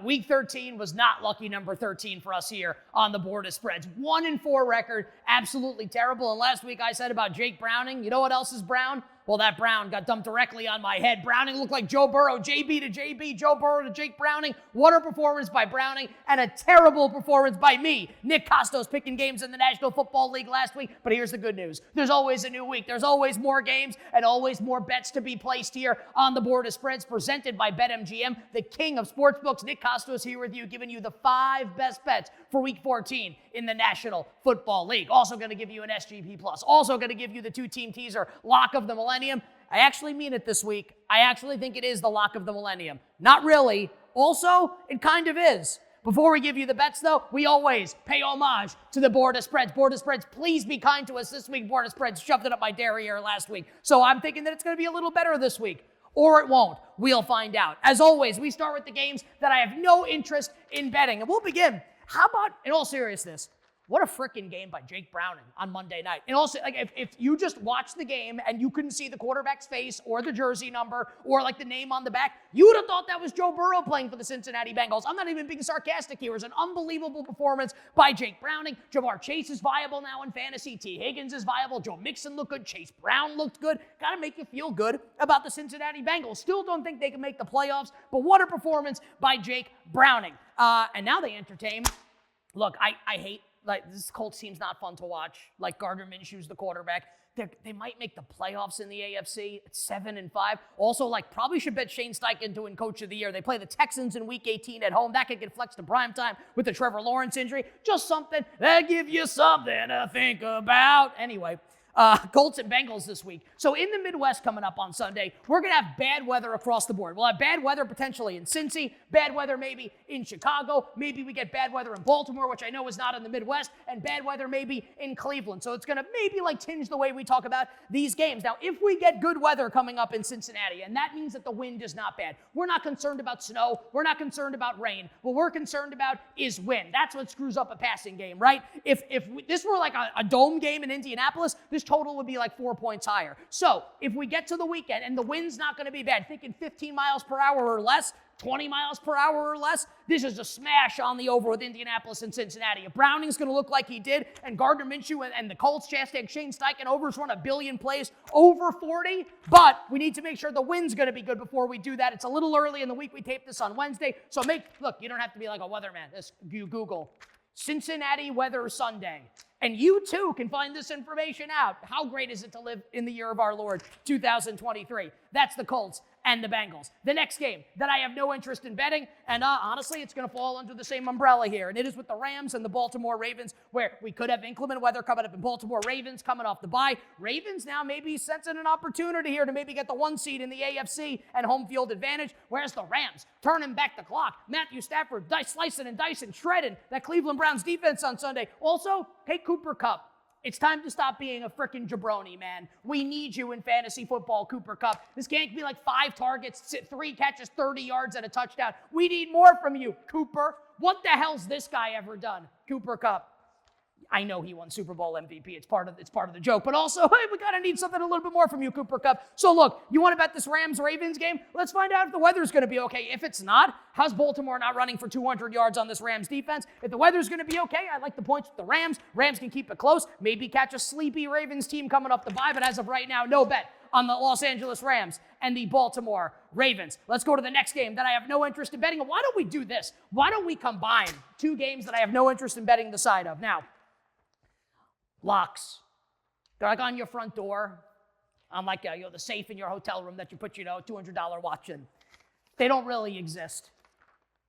week 13 was not lucky number 13 for us here on the Board of Spreads. 1-4 record, absolutely terrible. And last week I said about Jake Browning, you know what else is brown? Well, that brown got dumped directly on my head. Browning looked like Joe Burrow, JB to JB, Joe Burrow to Jake Browning. What a performance by Browning, and a terrible performance by me, Nick Kostos, picking games in the National Football League last week. But here's the good news. There's always a new week. There's always more games and always more bets to be placed here on the Board of Spreads, presented by BetMGM, the king of sportsbooks. Nick Kostos here with you, giving you the 5 best bets for week 14 in the National Football League. Also going to give you an SGP Plus. Also going to give you the 2-team teaser, Lock of the Millennium. I actually mean it this week. I actually think it is the Lock of the Millennium. Not really. Also, it kind of is. Before we give you the bets, though, we always pay homage to the Board of Spreads. Board of Spreads, please be kind to us this week. Board of Spreads shoved it up my derriere last week. So I'm thinking that it's going to be a little better this week. Or it won't. We'll find out. As always, we start with the games that I have no interest in betting. And we'll begin. How about, in all seriousness, what a freaking game by Jake Browning on Monday night. And also, like, if you just watched the game and you couldn't see the quarterback's face or the jersey number or like the name on the back, you would have thought that was Joe Burrow playing for the Cincinnati Bengals. I'm not even being sarcastic here. It was an unbelievable performance by Jake Browning. Jamar Chase is viable now in fantasy. T. Higgins is viable. Joe Mixon looked good. Chase Brown looked good. Got to make you feel good about the Cincinnati Bengals. Still don't think they can make the playoffs, but what a performance by Jake Browning. And now they entertain. Look, I hate, like, this Colts team's not fun to watch. Like, Gardner Minshew's the quarterback. They might make the playoffs in the AFC. It's 7-5. Also, like, probably should bet Shane Steichen to win Coach of the Year. They play the Texans in Week 18 at home. That could get flexed to primetime with the Trevor Lawrence injury. Just something that give you something to think about. Anyway, Colts and Bengals this week. So in the Midwest coming up on Sunday, we're going to have bad weather across the board. We'll have bad weather potentially in Cincy, bad weather maybe in Chicago. Maybe we get bad weather in Baltimore, which I know is not in the Midwest, and bad weather maybe in Cleveland. So it's going to maybe like tinge the way we talk about these games. Now, if we get good weather coming up in Cincinnati, and that means that the wind is not bad, we're not concerned about snow. We're not concerned about rain. What we're concerned about is wind. That's what screws up a passing game, right? If this were like a dome game in Indianapolis, this total would be like 4 points higher. So if we get to the weekend and the wind's not going to be bad, thinking 15 miles per hour or less, 20 miles per hour or less, this is a smash on the over with Indianapolis and Cincinnati. If Browning's going to look like he did, and Gardner Minshew and the Colts, hashtag Shane Steichen, overs run 1 billion plays, over 40, but we need to make sure the wind's going to be good before we do that. It's a little early in the week. We tape this on Wednesday, so look, you don't have to be like a weatherman. You Google Cincinnati weather Sunday. And you too can find this information out. How great is it to live in the year of our Lord, 2023? That's the Colts and the Bengals. The next game that I have no interest in betting, and honestly, it's going to fall under the same umbrella here, and it is with the Rams and the Baltimore Ravens, where we could have inclement weather coming up in Baltimore. Ravens coming off the bye. Ravens now maybe sensing an opportunity here to maybe get the 1 seed in the AFC and home field advantage, whereas the Rams turning back the clock. Matthew Stafford slicing and dicing, shredding that Cleveland Browns defense on Sunday. Also, hey, Cooper Kupp. It's time to stop being a frickin' jabroni, man. We need you in fantasy football, Cooper Kupp. This can't be like 5 targets, 3 catches, 30 yards, and a touchdown. We need more from you, Cooper. What the hell's this guy ever done, Cooper Kupp? I know he won Super Bowl MVP. It's part of the joke. But also, hey, we got to need something a little bit more from you, Cooper Kupp. So look, you want to bet this Rams-Ravens game? Let's find out if the weather's going to be okay. If it's not, how's Baltimore not running for 200 yards on this Rams defense? If the weather's going to be okay, I like the points with the Rams. Rams can keep it close. Maybe catch a sleepy Ravens team coming off the bye. But as of right now, no bet on the Los Angeles Rams and the Baltimore Ravens. Let's go to the next game that I have no interest in betting. And why don't we do this? Why don't we combine 2 games that I have no interest in betting the side of? Now, locks. They're like on your front door. I'm like, the safe in your hotel room that you put, $200 watch in. They don't really exist,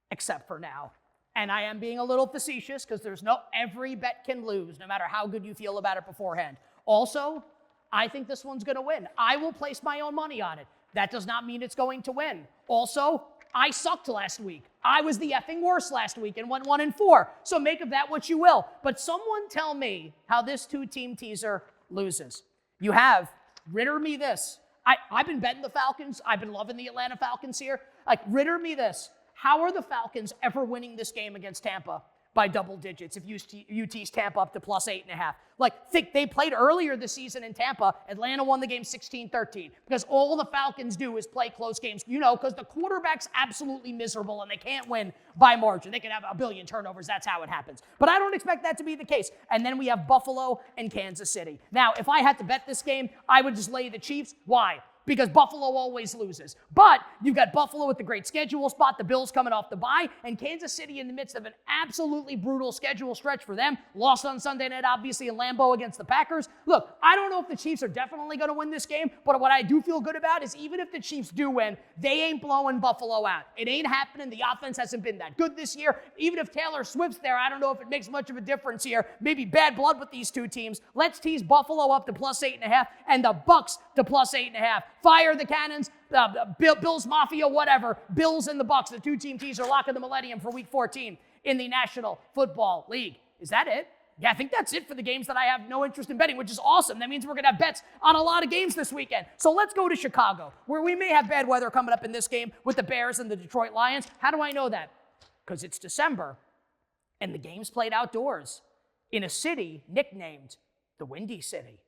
except for now. And I am being a little facetious because every bet can lose, no matter how good you feel about it beforehand. Also, I think this one's going to win. I will place my own money on it. That does not mean it's going to win. Also, I sucked last week. I was the effing worst last week and went 1-4. So make of that what you will. But someone tell me how this 2-team teaser loses. You have. Ritter me this. I've been betting the Falcons. I've been loving the Atlanta Falcons here. Like, ritter me this. How are the Falcons ever winning this game against Tampa by double digits if UT's Tampa up to +8.5. Like, think they played earlier this season in Tampa. Atlanta won the game 16-13 because all the Falcons do is play close games, because the quarterback's absolutely miserable and they can't win by margin. They can have a billion turnovers. That's how it happens. But I don't expect that to be the case. And then we have Buffalo and Kansas City. Now, if I had to bet this game, I would just lay the Chiefs. Why? Because Buffalo always loses. But you've got Buffalo with the great schedule spot, the Bills coming off the bye, and Kansas City in the midst of an absolutely brutal schedule stretch for them. Lost on Sunday night, obviously, in Lambeau against the Packers. Look, I don't know if the Chiefs are definitely going to win this game, but what I do feel good about is even if the Chiefs do win, they ain't blowing Buffalo out. It ain't happening. The offense hasn't been that good this year. Even if Taylor Swift's there, I don't know if it makes much of a difference here. Maybe bad blood with these two teams. Let's tease Buffalo up to +8.5 and the Bucs to +8.5. Fire the cannons, Bills Mafia, whatever. Bills and the Bucs, the two-team teaser lock of the millennium for Week 14 in the National Football League. Is that it? Yeah, I think that's it for the games that I have no interest in betting, which is awesome. That means we're going to have bets on a lot of games this weekend. So let's go to Chicago, where we may have bad weather coming up in this game with the Bears and the Detroit Lions. How do I know that? Because it's December, and the game's played outdoors in a city nicknamed the Windy City.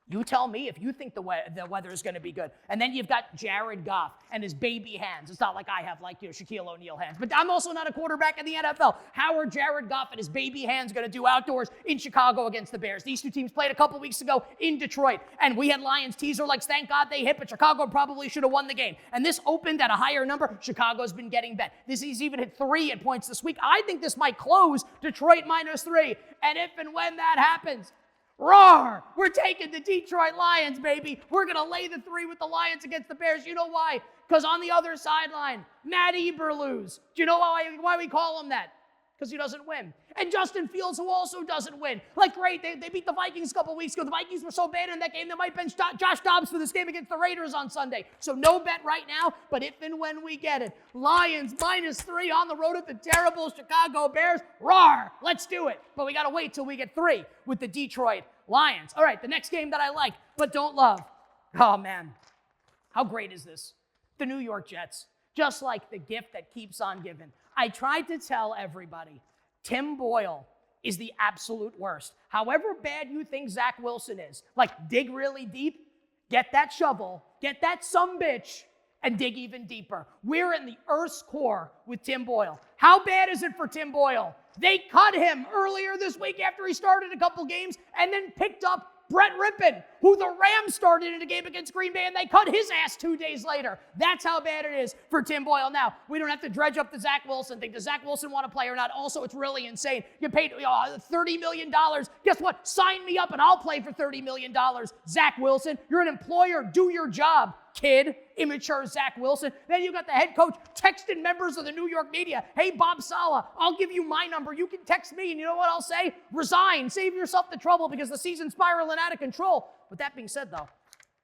You tell me if you think the weather is going to be good. And then you've got Jared Goff and his baby hands. It's not like I have Shaquille O'Neal hands. But I'm also not a quarterback in the NFL. How are Jared Goff and his baby hands going to do outdoors in Chicago against the Bears? These two teams played a couple weeks ago in Detroit. And we had Lions teaser like, thank God they hit, but Chicago probably should have won the game. And this opened at a higher number. Chicago's been getting bet. He's even hit 3 at points this week. I think this might close Detroit -3. And if and when that happens, roar! We're taking the Detroit Lions, baby. We're going to lay the 3 with the Lions against the Bears. You know why? Because on the other sideline, Matt Eberflus. Do you know why we call him that? Because he doesn't win. And Justin Fields, who also doesn't win. Like, great, they beat the Vikings a couple weeks ago. The Vikings were so bad in that game, they might bench Josh Dobbs for this game against the Raiders on Sunday. So no bet right now, but if and when we get it. Lions -3 on the road at the terrible Chicago Bears. Roar! Let's do it. But we got to wait till we get 3 with the Detroit Lions. All right, the next game that I like but don't love. Oh, man. How great is this? The New York Jets. Just like the gift that keeps on giving. I tried to tell everybody, Tim Boyle is the absolute worst. However bad you think Zach Wilson is, like, dig really deep, get that shovel, get that sumbitch, and dig even deeper. We're in the Earth's core with Tim Boyle. How bad is it for Tim Boyle? They cut him earlier this week after he started a couple games and then picked up Brett Rippon, who the Rams started in a game against Green Bay, and they cut his ass 2 days later. That's how bad it is for Tim Boyle. Now, we don't have to dredge up the Zach Wilson thing. Does Zach Wilson want to play or not? Also, it's really insane. You paid $30 million. Guess what? Sign me up and I'll play for $30 million. Zach Wilson, you're an employer. Do your job, kid. Immature Zach Wilson. Then you got the head coach texting members of the New York media. Hey, Bob Saleh, I'll give you my number. You can text me, and you know what I'll say? Resign. Save yourself the trouble because the season's spiraling out of control. With that being said, though,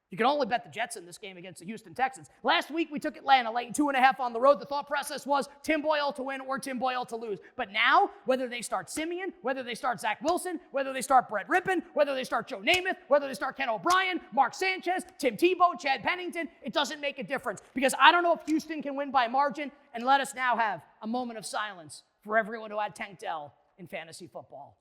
you can only bet the Jets in this game against the Houston Texans. Last week, we took Atlanta laying 2.5 on the road. The thought process was Tim Boyle to win or Tim Boyle to lose. But now, whether they start Simeon, whether they start Zach Wilson, whether they start Brett Rippon, whether they start Joe Namath, whether they start Ken O'Brien, Mark Sanchez, Tim Tebow, Chad Pennington, it doesn't make a difference. Because I don't know if Houston can win by margin. And let us now have a moment of silence for everyone who had Tank Dell in fantasy football.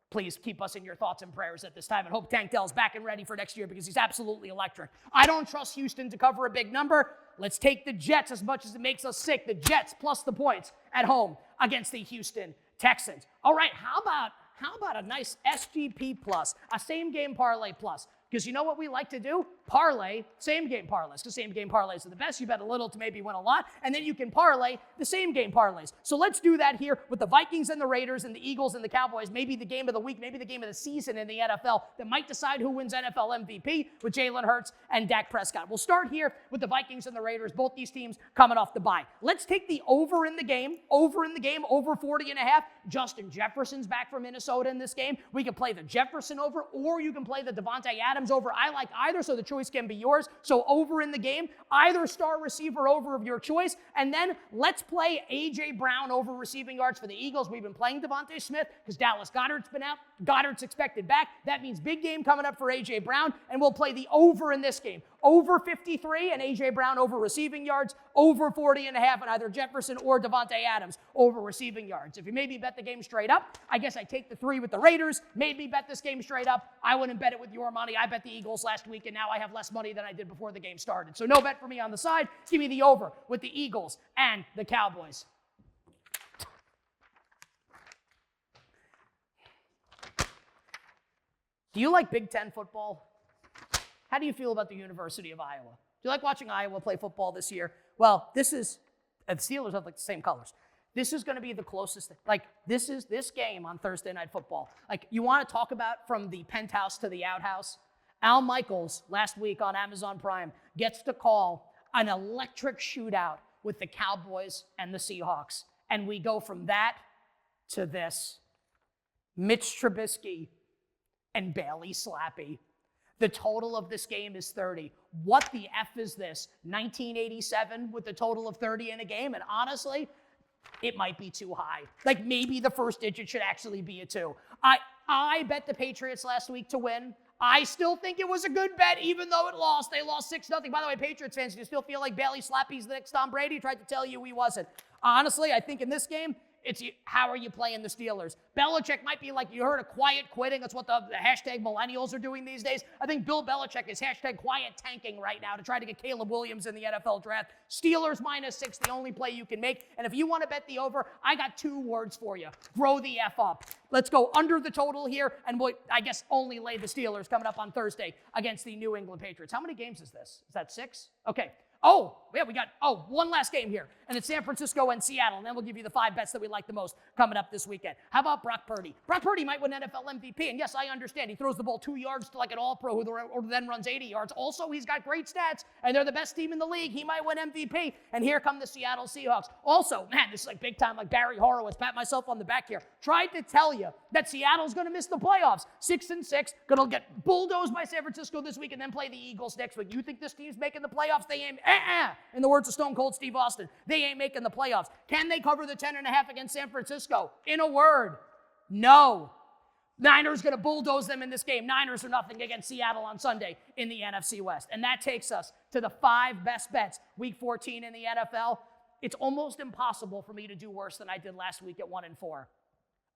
Please keep us in your thoughts and prayers at this time and hope Tank Dell's back and ready for next year because he's absolutely electric. I don't trust Houston to cover a big number. Let's take the Jets as much as it makes us sick. The Jets plus the points at home against the Houston Texans. All right, how about a nice SGP plus, a same game parlay plus? Because you know what we like to do? Parlay same game parlays. Because same game parlays are the best. You bet a little to maybe win a lot. And then you can parlay the same game parlays. So let's do that here with the Vikings and the Raiders and the Eagles and the Cowboys. Maybe the game of the week, maybe the game of the season in the NFL that might decide who wins NFL MVP with Jalen Hurts and Dak Prescott. We'll start here with the Vikings and the Raiders. Both these teams coming off the bye. Let's take the over in the game, over 40.5. Justin Jefferson's back from Minnesota in this game. We can play the Jefferson over, or you can play the Devontae Adams over. I like either, so the choice can be yours. So over in the game, either star receiver over of your choice. And then let's play A.J. Brown over receiving yards for the Eagles. We've been playing Devontae Smith because Dallas Goedert's been out. Goedert's expected back. That means big game coming up for A.J. Brown. And we'll play the over in this game. over 53 and A.J. Brown over receiving yards, over 40.5 and either Jefferson or Devontae Adams over receiving yards. If you made me bet the game straight up, I guess I take the 3 with the Raiders. Made me bet this game straight up. I wouldn't bet it with your money. I bet the Eagles last week, and now I have less money than I did before the game started. So no bet for me on the side. Give me the over with the Eagles and the Cowboys. Do you like Big Ten football? How do you feel about the University of Iowa? Do you like watching Iowa play football this year? Well, the Steelers have like the same colors. This is going to be the closest, this game on Thursday Night Football. You want to talk about from the penthouse to the outhouse? Al Michaels, last week on Amazon Prime, gets to call an electric shootout with the Cowboys and the Seahawks. And we go from that to this. Mitch Trubisky and Bailey Slappy. The total of this game is 30. What the F is this? 1987 with a total of 30 in a game? And honestly, it might be too high. Maybe the first digit should actually be a 2. I bet the Patriots last week to win. I still think it was a good bet, even though it lost. They lost 6-0. By the way, Patriots fans, do you still feel like Bailey Slappy's the next Tom Brady? Tried to tell you he wasn't. Honestly, I think in this game, it's how are you playing the Steelers? Belichick might be like, you heard of quiet quitting. That's what the hashtag millennials are doing these days. I think Bill Belichick is hashtag quiet tanking right now to try to get Caleb Williams in the NFL draft. Steelers -6, the only play you can make. And if you want to bet the over, I got 2 words for you. Grow the F up. Let's go under the total here, and we'll, I guess, only lay the Steelers coming up on Thursday against the New England Patriots. How many games is this? Is that 6? Okay. Oh, yeah, we got one last game here, and it's San Francisco and Seattle, and then we'll give you the 5 bets that we like the most coming up this weekend. How about Brock Purdy? Brock Purdy might win NFL MVP, and yes, I understand. He throws the ball 2 yards to like an all-pro who then runs 80 yards. Also, he's got great stats, and they're the best team in the league. He might win MVP, and here come the Seattle Seahawks. Also, man, this is like big time, like Barry Horowitz. Pat myself on the back here. Tried to tell you that Seattle's going to miss the playoffs. 6-6, going to get bulldozed by San Francisco this week and then play the Eagles next week. You think this team's making the playoffs? They ain't. In the words of Stone Cold Steve Austin, they ain't making the playoffs. Can they cover the 10.5 against San Francisco? In a word, no. Niners going to bulldoze them in this game. 9-0 against Seattle on Sunday in the NFC West. And that takes us to the 5 best bets, Week 14 in the NFL. It's almost impossible for me to do worse than I did last week at 1-4.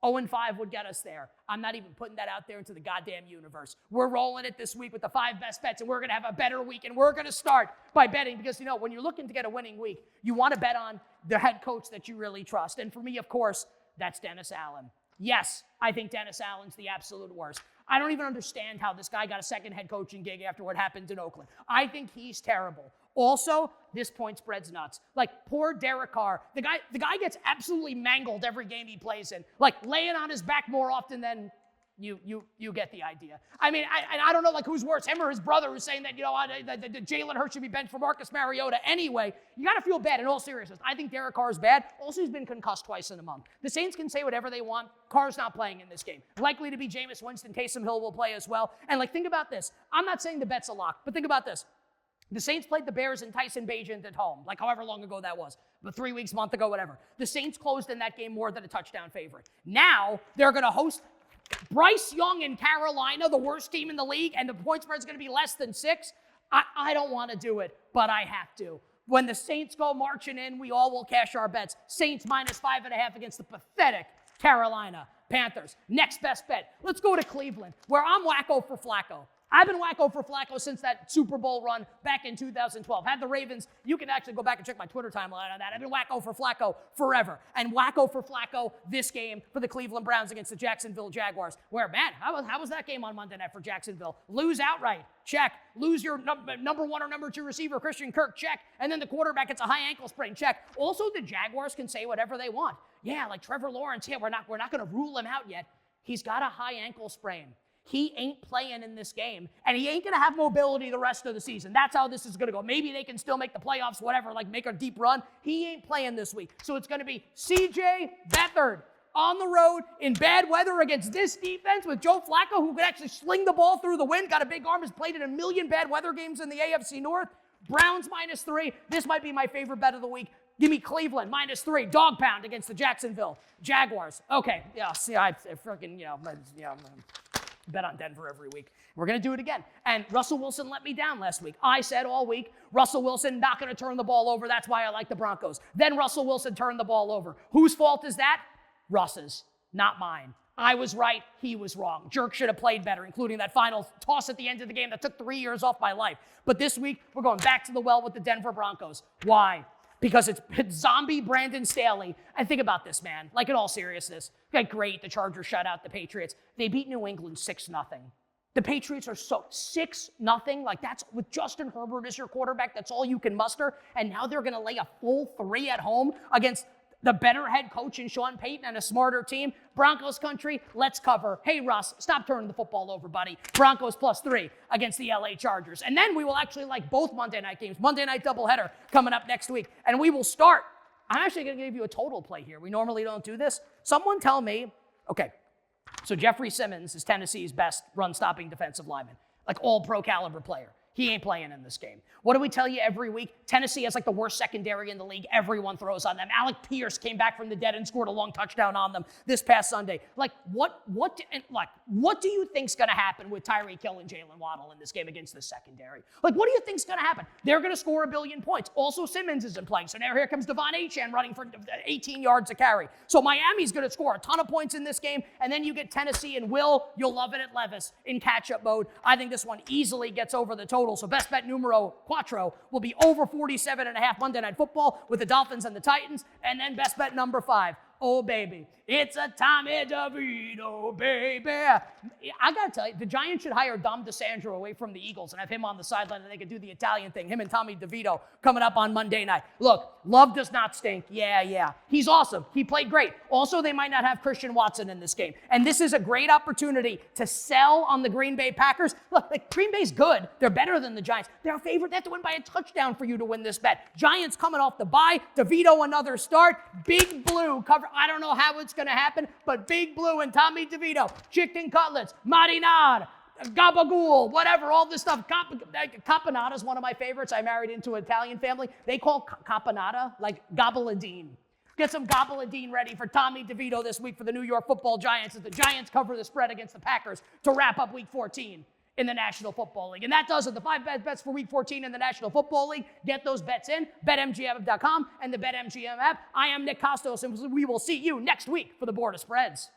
0-5 would get us there. I'm not even putting that out there into the goddamn universe. We're rolling it this week with the 5 best bets, and we're going to have a better week, and we're going to start by betting because, when you're looking to get a winning week, you want to bet on the head coach that you really trust. And for me, of course, that's Dennis Allen. Yes, I think Dennis Allen's the absolute worst. I don't even understand how this guy got a second head coaching gig after what happened in Oakland. I think he's terrible. Also, this point spread's nuts. Poor Derek Carr. The guy gets absolutely mangled every game he plays in. Laying on his back more often than you get the idea. I mean, I don't know who's worse, him or his brother who's saying that, that Jalen Hurts should be benched for Marcus Mariota. Anyway, you got to feel bad in all seriousness. I think Derek Carr is bad. Also, he's been concussed twice in a month. The Saints can say whatever they want. Carr's not playing in this game. Likely to be Jameis Winston. Taysom Hill will play as well. And think about this. I'm not saying the bet's a lock, but think about this. The Saints played the Bears and Tyson Bagent at home, however long ago that was, but 3 weeks, month ago, whatever. The Saints closed in that game more than a touchdown favorite. Now they're going to host Bryce Young in Carolina, the worst team in the league, and the point spread's going to be less than 6. I don't want to do it, but I have to. When the Saints go marching in, we all will cash our bets. Saints -5.5 against the pathetic Carolina Panthers. Next best bet. Let's go to Cleveland, where I'm wacko for Flacco. I've been wacko for Flacco since that Super Bowl run back in 2012. Had the Ravens, you can actually go back and check my Twitter timeline on that. I've been wacko for Flacco forever. And wacko for Flacco this game for the Cleveland Browns against the Jacksonville Jaguars. Where, man, how was that game on Monday night for Jacksonville? Lose outright, check. Lose your number 1 or number 2 receiver, Christian Kirk, check. And then the quarterback gets a high ankle sprain, check. Also, the Jaguars can say whatever they want. Yeah, Trevor Lawrence, we're not going to rule him out yet. He's got a high ankle sprain. He ain't playing in this game, and he ain't going to have mobility the rest of the season. That's how this is going to go. Maybe they can still make the playoffs, whatever, make a deep run. He ain't playing this week. So it's going to be C.J. Beathard on the road in bad weather against this defense with Joe Flacco, who could actually sling the ball through the wind, got a big arm, has played in a million bad weather games in the AFC North. Browns -3. This might be my favorite bet of the week. Give me Cleveland -3, dog pound against the Jacksonville Jaguars. Okay, yeah, see, I freaking, Bet on Denver every week. We're going to do it again. And Russell Wilson let me down last week. I said all week, Russell Wilson not going to turn the ball over. That's why I like the Broncos. Then Russell Wilson turned the ball over. Whose fault is that? Russ's, not mine. I was right. He was wrong. Jerk should have played better, including that final toss at the end of the game that took 3 years off my life. But this week, we're going back to the well with the Denver Broncos. Why? Because it's zombie Brandon Staley. And think about this, man. Like, in all seriousness, okay, great, the Chargers shut out the Patriots. They beat New England 6-0. The Patriots are so 6-0. Like, that's with Justin Herbert as your quarterback. That's all you can muster. And now they're going to lay a full 3 at home against the better head coach in Sean Payton and a smarter team. Broncos country, let's cover. Hey, Russ, stop turning the football over, buddy. Broncos +3 against the LA Chargers. And then we will actually like both Monday night games. Monday night doubleheader coming up next week. And we will start. I'm actually going to give you a total play here. We normally don't do this. Someone tell me, okay, so Jeffrey Simmons is Tennessee's best run-stopping defensive lineman, like all-pro caliber player. He ain't playing in this game. What do we tell you every week? Tennessee has like the worst secondary in the league. Everyone throws on them. Alec Pierce came back from the dead and scored a long touchdown on them this past Sunday. Like, what do you think's going to happen with Tyreek Hill and Jalen Waddle in this game against the secondary? Like, what do you think's going to happen? They're going to score 1 billion points. Also, Simmons isn't playing. So now here comes Devon Achane running for 18 yards a carry. So Miami's going to score a ton of points in this game. And then you get Tennessee and you'll love it at Levis in catch-up mode. I think this one easily gets over the total. So best bet numero cuatro will be over 47.5 Monday Night Football with the Dolphins and the Titans. And then best bet number 5. Oh, baby, it's a Tommy DeVito, baby. I got to tell you, the Giants should hire Dom DeSandro away from the Eagles and have him on the sideline and they could do the Italian thing, him and Tommy DeVito coming up on Monday night. Look, Love does not stink. Yeah. He's awesome. He played great. Also, they might not have Christian Watson in this game. And this is a great opportunity to sell on the Green Bay Packers. Look, like, Green Bay's good. They're better than the Giants. They're a favorite. They have to win by a touchdown for you to win this bet. Giants coming off the bye. DeVito another start. Big Blue cover. I don't know how it's going to happen, but Big Blue and Tommy DeVito, chicken cutlets, marinade, gabagool, whatever, all this stuff. Caponata is one of my favorites. I married into an Italian family. They call caponata like gabaladine. Get some gabaladine ready for Tommy DeVito this week for the New York Football Giants as the Giants cover the spread against the Packers to wrap up Week 14 in the National Football League. And that does it. The 5 bets for Week 14 in the National Football League. Get those bets in. BetMGM.com and the BetMGM app. I am Nick Kostos, and we will see you next week for the Board of Spreads.